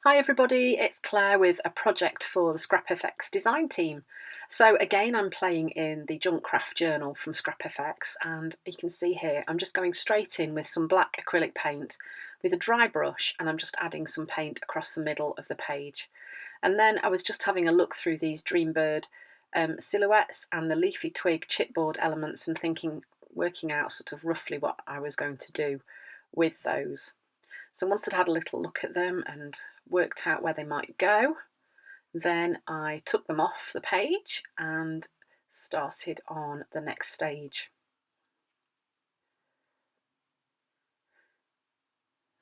Hi everybody, it's Claire with a project for the ScrapFX design team. So again, I'm playing in the Junkcraft journal from ScrapFX, and you can see here I'm just going straight in with some black acrylic paint with a dry brush, and I'm just adding some paint across the middle of the page. And then I was just having a look through these Dreambird silhouettes and the leafy twig chipboard elements and working out sort of roughly what I was going to do with those. So once I'd had a little look at them and worked out where they might go, then I took them off the page and started on the next stage.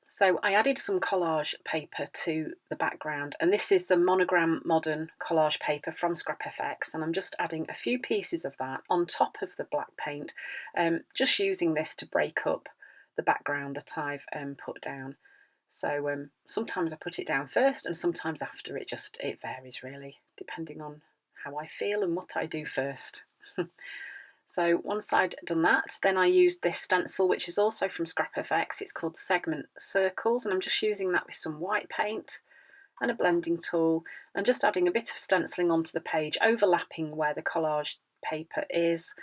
So I added some collage paper to the background, and this is the Monogram Modern collage paper from ScrapFX, and I'm just adding a few pieces of that on top of the black paint, just using this to break up the background that I've put down. So sometimes I put it down first and sometimes after. It varies really, depending on how I feel and what I do first. So once I'd done that, then I used this stencil, which is also from ScrapFX. It's called Segment Circles, and I'm just using that with some white paint and a blending tool and just adding a bit of stenciling onto the page, overlapping where the collage paper is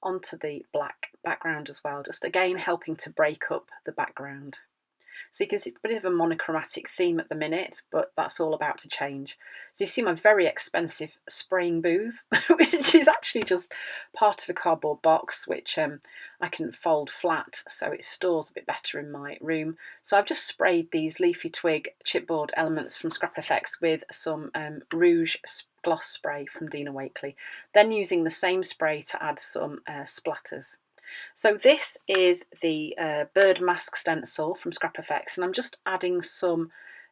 onto the black background as well, just again helping to break up the background. So you can see it's a bit of a monochromatic theme at the minute, but that's all about to change. So you see my very expensive spraying booth, which is actually just part of a cardboard box, which I can fold flat so it stores a bit better in my room. So I've just sprayed these leafy twig chipboard elements from ScrapFX with some Rouge gloss spray from Dina Wakley, then using the same spray to add some splatters. So this is the bird mask stencil from ScrapFX, and I'm just adding some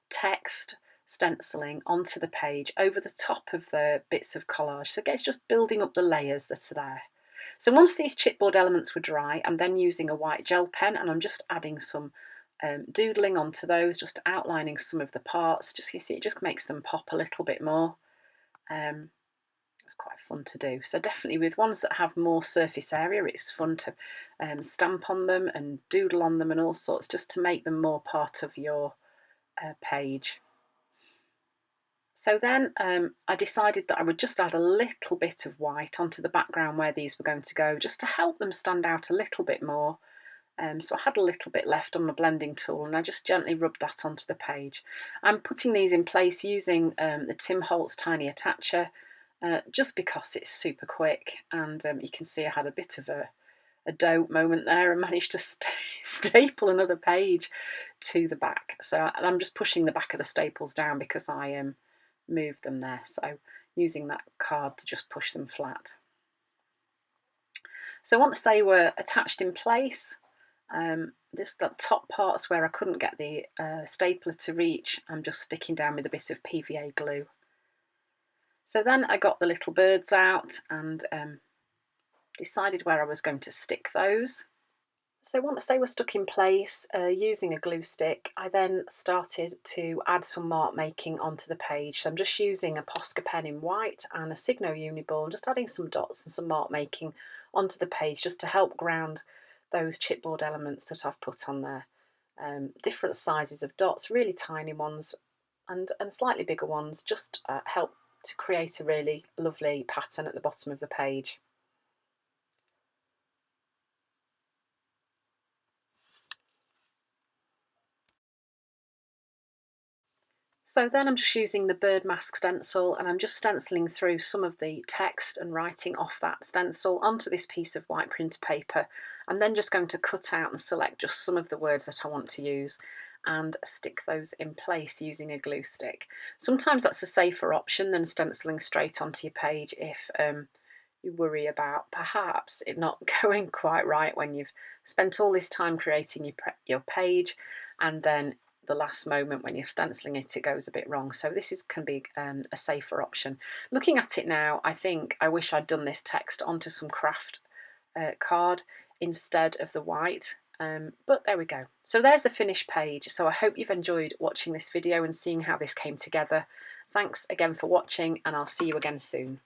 text stenciling onto the page over the top of the bits of collage. So it's just building up the layers that are there. So once these chipboard elements were dry, I'm then using a white gel pen, and I'm just adding some doodling onto those, just outlining some of the parts. Just you see, it just makes them pop a little bit more. It's quite fun to do. So definitely with ones that have more surface area, it's fun to stamp on them and doodle on them and all sorts, just to make them more part of your page. So then I decided that I would just add a little bit of white onto the background where these were going to go, just to help them stand out a little bit more. So I had a little bit left on my blending tool, and I just gently rubbed that onto the page. I'm putting these in place using the Tim Holtz Tiny Attacher, just because it's super quick, and you can see I had a bit of a dope moment there and managed to staple another page to the back. So I'm just pushing the back of the staples down because I moved them there, so using that card to just push them flat. So once they were attached in place, just the top parts where I couldn't get the stapler to reach, I'm just sticking down with a bit of PVA glue. So then I got the little birds out and decided where I was going to stick those. So once they were stuck in place using a glue stick, I then started to add some mark making onto the page. So I'm just using a Posca pen in white and a Signo Uniball, just adding some dots and some mark making onto the page just to help ground those chipboard elements that I've put on there. Different sizes of dots, really tiny ones and slightly bigger ones, just help to create a really lovely pattern at the bottom of the page. So then I'm just using the bird mask stencil, and I'm just stenciling through some of the text and writing off that stencil onto this piece of white printer paper. I'm then just going to cut out and select just some of the words that I want to use and stick those in place using a glue stick. Sometimes that's a safer option than stenciling straight onto your page if you worry about perhaps it not going quite right when you've spent all this time creating your page, and then the last moment when you're stenciling it goes a bit wrong. So this can be a safer option. Looking at it now, I think I wish I'd done this text onto some craft card instead of the white. But there we go. So there's the finished page. So I hope you've enjoyed watching this video and seeing how this came together. Thanks again for watching, and I'll see you again soon.